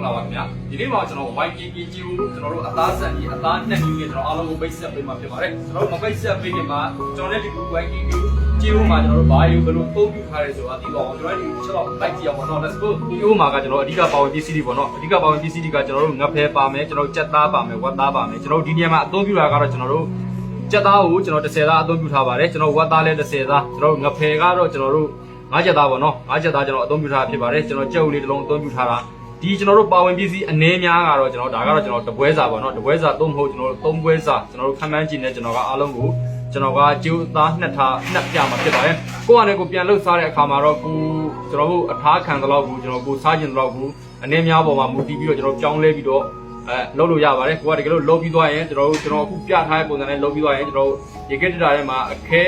လာပါခင်ဗျာဒီနေ့မှာကျွန်တော် YKK ကြီးကိုကျွန်တော်တို့အသားဆက်ပြီးအသားနှစ်မျိုးနဲ့ကျွန်တော်အားလုံးကိုပိတ်ဆက်ပေးမှာဖြစ်ပါတယ်ကျွန်တော်တို့မပိတ်ဆက်ပေးခင်မှာကျွန်တော်လည်းဒီ YKK ကြီးကိုမှာကျွန်တော်တို့ဘာယူဘယ်လိုပုံပြထားရဲဆိုတာသိပါအောင်ကျွန်တော်ဒီချက်တော့လိုက်ကြည့်အောင်ပေါ့နော် let's go ဒီဥမှာကကျွန်တော်အဓိကပါဝင် PC တွေပေါ့နော်အဓိကပါဝင် PC တွေကကျွန်တော်တို့ငတ်ဖဲပါမယ်ကျွန်တော်ကြက်သားပါမယ်ဝက်သားပါမယ်ကျွန်တော်ဒီနေရာမှာအသုံးပြုတာကတော့ကျွန်တော်တို့ကြက်သားကိုကျွန်တော်10သားအသုံးပြုထားပါတယ်ကျွန်တော်ဝက်သားလည်း10သားကျွန်တော်ငတ်ဖဲကတော့ကျွန်တော်တို့5ချက်သားပေါ့နော်5ချက်သားကျွန်တော်အသုံးပြုထားဖြစ်ပါတယ်ကျွန်တော်ကြက်ဦးလေးတစ်လုံးအသုံးပြုထားတာဒီကျွန်တော်တို့ပါဝင်ပစ္စည်းအနေများကတော့ကျွန်တော်ဒါကတော့ကျွန်တော်တပွဲစာပေါ့နော်တပွဲစာသုံးမဟုတ်ကျွန်တော်တို့3ပွဲစာကျွန်တော်တို့ခမ်းမှန်းကြည့်နေကျွန်တော်ကအားလုံးကိုကျွန်တော်ကကျိုးသားနှစ်ပြမှာဖြစ်ပါတယ်ကိုကလည်းကိုပြန်လှုပ်စားတဲ့အခါမှာတော့ကိုကျွန်တော်တို့အထားခံတဲ့လောက်ကိုကျွန်တော်ကိုစားကျင်တဲ့လောက်ကိုအနေများပေါ်မှာမူတည်ပြီးတော့ကျွန်တော်ပြောင်းလဲပြီးတော့လုပ်လို့ရပါတယ်ကိုကတကယ်လို့လုပ်ပြီးသွားရင်ကျွန်တော်အခုပြထားတဲ့ပုံစံနဲ့လုပ်ပြီးသွားရင်ကျွန်တော်ရေကက်တာထဲမှာအခဲ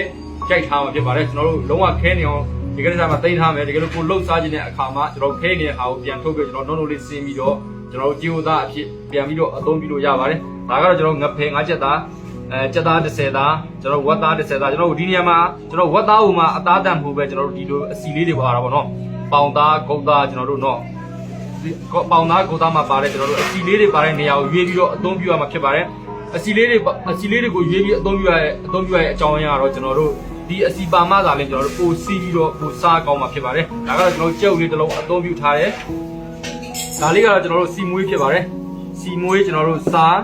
ကြိုက်ထားမှာဖြစ်ပါတယ်ကျွန်တော်တို့လုံးဝခဲနေအောင်ဒီကနေ့မှာတိတ်ထားမယ်တကယ်လို့ကိုလှုပ်စားခြင်းတဲ့အခါမှာကျွန်တော်ခဲနေတဲ့ဟာကိုပြန်ထုတ်ပြီးကျွန်တော်နှုတ်လေးဆင်းပြီးတော့ကျွန်တော်ကြိုးသားအဖြစ်ပြန်ပြီးတော့အသုံးပြုလို့ရပါတယ်ဒါကတော့ကျွန်တော်ငဖယ်5ချက်သားကြက်သား10သားကျွန်တော်ဝက်သား10သားကျွန်တော်ဒီနေရာမှာကျွန်တော်ဝက်သားဟိုမှာအသားတန်မှုပဲကျွန်တော်ဒီလိုအစီလေးတွေပါတာပေါ့နော်ပေါင်သားဂုတ်သားကျွန်တော်တို့နော်ပေါင်သားဂုတ်သားမှာပါတယ်ကျွန်တော်တို့အစီလေးတွေပါတဲ့နေရာကိုရွေးပြီးတော့အသုံးပြုရမှာဖြစ်ပါတယ်အစီလေးတွေကိုရွေးပြီးအသုံးပြုရတဲ့အကြောင်းအရာကတော့ကျွန်တော်တို့ဒီအစီပါမသာလည်းကျွန်တော်တို့ပိုစီးပြီးတော့ပိုစားကောင်းမှာဖြစ်ပါတယ်ဒါကတော့ကျွန်တော်ကြက်ဥလေးတစ်လုံးအသုံးပြုထားတယ်ဒါလေးကတော့ကျွန်တော်တို့စီမွေးဖြစ်ပါတယ်စီမွေးကျွန်တော်တို့စား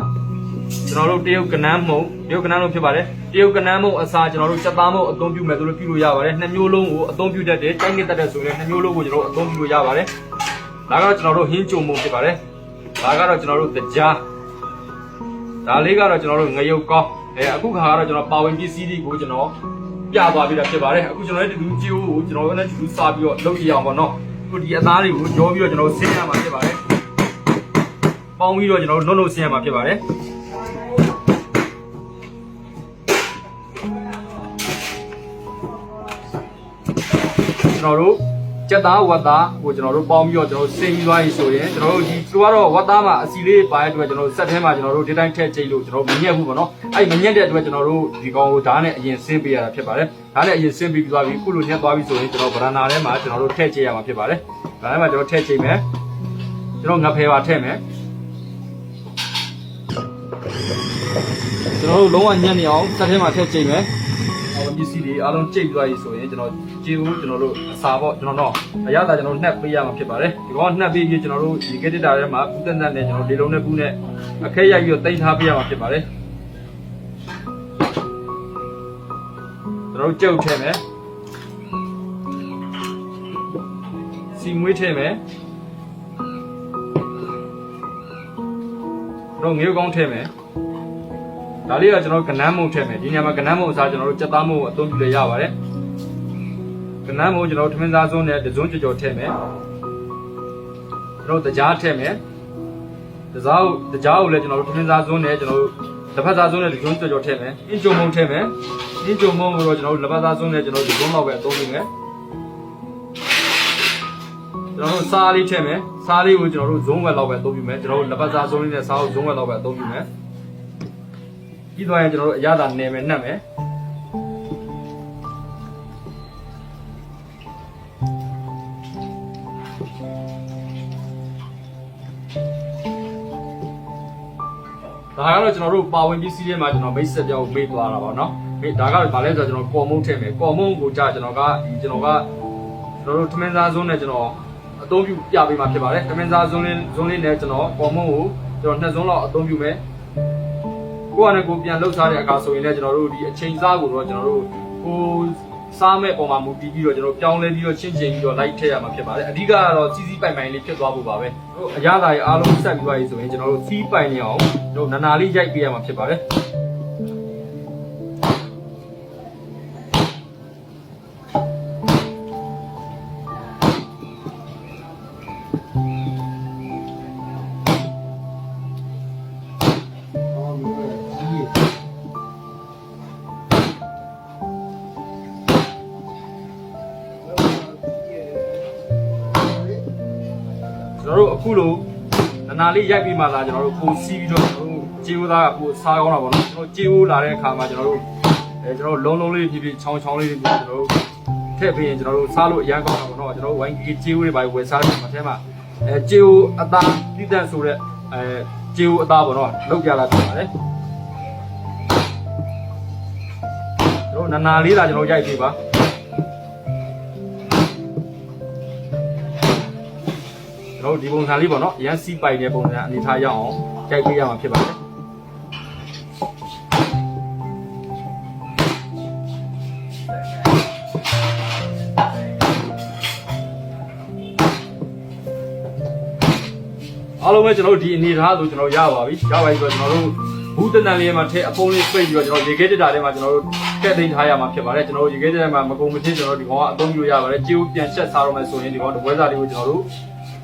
ကျွန်တော်တို့တရုတ်ကနန်းမုံလို့ဖြစ်ပါတယ်တရုတ်ကနန်းမုံအစားကျွန်တော်တို့စက်သားမုံအသုံးပြုမယ်ဆိုလို့ပြုလို့ရပါတယ်နှစ်မျိုးလုံးကိုအသုံးပြုတတ်တယ်တိုက်နေတတ်တယ်ဆိုရင်နှစ်မျိုးလုံးကိုကျွန်တော်တို့အသုံးပြုလို့ရပါတယ်ဒါကတော့ကျွန်တော်တို့ဟင်းကြုံမုံဖြစ်ပါတယ်ဒါကတော့ကျွန်တော်တို့တကြားဒါလေးကတော့ကျွန်တော်တို့ငရုတ်ကောင်းအခုခါကတော့ကျွန်တော်ပါဝင်ပစ္စည်းတွေကိုကျွန်တော်ပြသွားပြီးတာဖြစ်ပါတယ်အခုကျွန်တော်တို့ဒီကြိုးကိုကျွန်တော်လည်းဒီစားပြီးတော့လုပ်ကြည့်အောင်ပေါ့နော်အခုဒီအသားတွေကိုကြောပြီးတော့ကျွန်တော်ဆင်းရမှာဖြစ်ပါတယ်ပေါင်းပြီးတော့ကျွန်တော်တို့နှုတ်ဆင်းရမှာဖြစ်ပါတယ်ကျွန်တော်တို့ကြက်သားဝက်သားကိုကျွန်တော်တို့ပေါင်းပြီးတော့ကျွန်တော်ဆင်းပြီးသွားပြီဆိုရင်ကျွန်တော်တို့ဒီသူကတော့ဝက်သားမှာအစီလေးပါတဲ့အတွက်ကျွန်တော်တို့ဆက်ထဲမှာကျွန်တော်တို့ဒီတိုင်းထည့်ချိန်လို့ကျွန်တော်မညက်ဘူးပေါ့နော်အဲ့မညက်တဲ့အတွက်ကျွန်တော်တို့ဒီကောင်ကိုဓာတ်နဲ့အရင်ဆင်းပေးရတာဖြစ်ပါတယ်ဓာတ်နဲ့အရင်ဆင်းပြီးသွားပြီခုလိုညက်သွားပြီဆိုရင်ကျွန်တော်ဗရန်နာထဲမှာကျွန်တော်တို့ထည့်ချိန်ရမှာဖြစ်ပါတယ်ဒါထဲမှာကျွန်တော်ထည့်ချိန်မယ်ကျွန်တော်ငဖယ်ပါထည့်မယ်ကျွန်တော်တို့လုံးဝညက်နေအောင်ဆက်ထဲမှာထည့်ချိန်မယ်ပစ္စည်းတွေအားလုံးကြိတ်သွားပြီဆိုရင်ကျွန်တော်ကြည့်ဦးကျွန်တော်တို့အစာပေါ့ကျွန်တော်တော့အရသာကျွန်တော်နှက်ပေးရမှာဖြစ်ပါတယ်ဒီကောင်နှက်ပေးပြီးကျွန်တော်တို့ဒီကက်တစ်တာထဲမှာပူတက်နဲ့ကျွန်တော်လေလုံးနဲ့ပူနဲ့အခဲရိုက်ပြီးတော့တိတ်ထားပေးရမှာဖြစ်ပါတယ်ကျွန်တော်တို့ကြုတ်ထည့်မယ်စီမွေးထည့်မယ်ကျွန်တော်ငရုတ်ကောင်းထည့်မယ်ဒါလေးကကျွန်တော်ကနန်းမုံထည့်မယ်ဒီနေရာမှာကနန်းမုံအစားကျွန်တော်တို့ကြက်သားမုံကိုအသုံးပြုလဲရပါတယ်ကနန်းမုံကျွန်တော်တို့ထမင်းစားစုံနဲ့တစုံကြော်ထည့်မယ်ကျွန်တော်တကြားထည့်မယ်တကြားကိုလည်းကျွန်တော်တို့ထမင်းစားစုံနဲ့ကျွန်တော်တို့လက်ဖက်စားစုံနဲ့တစုံကြော်ထည့်မယ်အင်းကြုံမုံထည့်မယ်အင်းကြုံမုံကိုတော့ကျွန်တော်တို့လက်ဖက်စားစုံနဲ့ကျွန်တော်တို့တစုံလောက်ပဲအသုံးပြုမယ်ကျွန်တော်တို့စားလေးထည့်မယ်စားလေးကိုကျွန်တော်တို့ဇုံးဝက်လောက်ပဲအသုံးပြုမယ်ကျွန်တော်တို့လက်ဖက်စားစုံလေးနဲ့စားကိုဇုံးဝက်လောက်ပဲအသုံးပြုမယ်ပြီးသွားရင်ကျွန်တော်တို့အရသာနယ်မယ်နှက်မယ်ဒါကတော့ကျွန်တော်တို့ပါဝင်ပစ္စည်းတွေမှာကျွန်တော်မိတ်ဆက်ပြောင်းမေးသွားတာပါเนาะဒါကတော့ဗာလဲဆိုတော့ကျွန်တော်ကော်မုန်းထည့်မယ်ကော်မုန်းကိုကြာကျွန်တော်တို့ထမင်းစားစုံးနဲ့ကျွန်တော်အသုံးပြုပြပေးမှာဖြစ်ပါတယ်ထမင်းစားစုံးလေးနဲ့ကျွန်တော်ကော်မုန်းကိုကျွန်တော်နှစ်စုံလောက်အသုံးပြုမယ်ကိုကလည်းကိုပြန်လှုပ်ရှားတဲ့အခါဆိုရင်လည်းကျွန်တော်တို့ဒီအချိန်စားကိုတော့ကျွန်တော်တို့ကိုစားမဲ့ပုံမှာမူတည်ပြီးတော့ကျွန်တော်ပြောင်းလဲပြီးတော့ချင်းချင်းပြီးတော့လိုက်ထည့်ရမှာဖြစ်ပါတယ်အဓိကကတော့စီးစီးပိုင်ပိုင်လေးဖြစ်သွားဖို့ပါပဲတို့အရသာရေးအားလုံးဆက်ပြီးသွားပြီဆိုရင်ကျွန်တော်တို့စီးပိုင်နေအောင်တို့နာနာလေးရိုက်ပေးရမှာဖြစ်ပါတယ်ကျွန်တော်တို့အခုလိုနာလေးရိုက်ပြီးမှလာကျွန်တော်တို့ပိုစီးပြီးတော့ကြေးဦးသားကပိုစားကောင်းတာပေါ့နော်ကျွန်တော်ကြေးဦးလာတဲ့အခါမှာကျွန်တော်တို့လုံးလေးဖြစ်ဖြစ်ချောင်းလေးတွေကျွန်တော်တို့ထည့်ပြီးရင်ကျွန်တော်တို့စားလို့အရန်ကောင်းတာပေါ့နော်ကျွန်တော်တို့ YKK ကြေးဦးတွေပါဝယ်စားတယ်မှာအဲမှာ ကျေဝအသားတိတန့်ဆိုတဲ့ကျေဝအသားပေါ့နော်လောက်ကြလာဖြစ်ပါတယ်တို့နာနာလေးလာကျွန်တော်ရိုက်ပေးပါတို့ဒီပုံစံလေးပေါ့နော်ရန်စီးပိုင်တဲ့ပုံစံအနေထားရအောင်ရိုက်ပေးရမှာဖြစ်ပါတယ်အားလုံးပဲကျွန်တော်တို့ဒီအနေထားဆိုကျွန်တော်ရပါပြီရပါပြီဆိုတော့ကျွန်တော်တို့ဘူးတနန်လေးမှာထည့်အပုံးလေးပိတ်ပြီးတော့ကျွန်တော်ရေခဲတက်တာထဲမှာကျွန်တော်တို့ထည့်သိမ်းထားရမှာဖြစ်ပါတယ်ကျွန်တော်တို့ရေခဲတက်တာမှာမကုန်မချင်းကျွန်တော်တို့ဒီကောင်ကအသုံးပြုရပါတယ်ကြေးဦးပြန်ဆက်စားတော့မယ်ဆိုရင်ဒီကောင်တပွဲစားလေးကိုကျွန်တော်တို့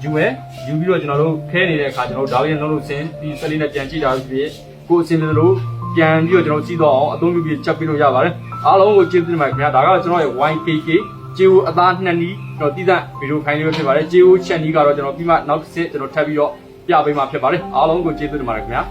ယူပြီးတော့ကျွန်တော်တို့ခဲနေတဲ့အခါကျွန်တော်တို့ဒါလေးလုံးလို့ဆင်းပြီးစက်လေးနဲ့ပြန်ကြည့်တာဖြစ်ကိုအစင်းလေးလို့ပြန်ပြီးတော့ကျွန်တော်စီးတော့အောင်အသုံးပြုပြီးချက်ပြီးလို့ရပါတယ်အားလုံးကိုကျေးဇူးတင်ပါတယ်ခင်ဗျာဒါကတော့ကျွန်တော်ရဲ့ YKK ကျေးဦးအသားနှစ်နီးကျွန်တော်တည်တဲ့ဗီဒီယိုဖိုင်လေးပဲဖြစ်ပါတယ်ကျေးဦးချက်နီးကတော့ကျွန်တော်ပြီးမှနောက်တစ်ဆင့်ကျွန်တော်ထပ်ပြီးတော့ပြပေးမှာဖြစ်ပါတယ်အားလုံးကိုကျေးဇူးတင်ပါတယ်ခင်ဗျာ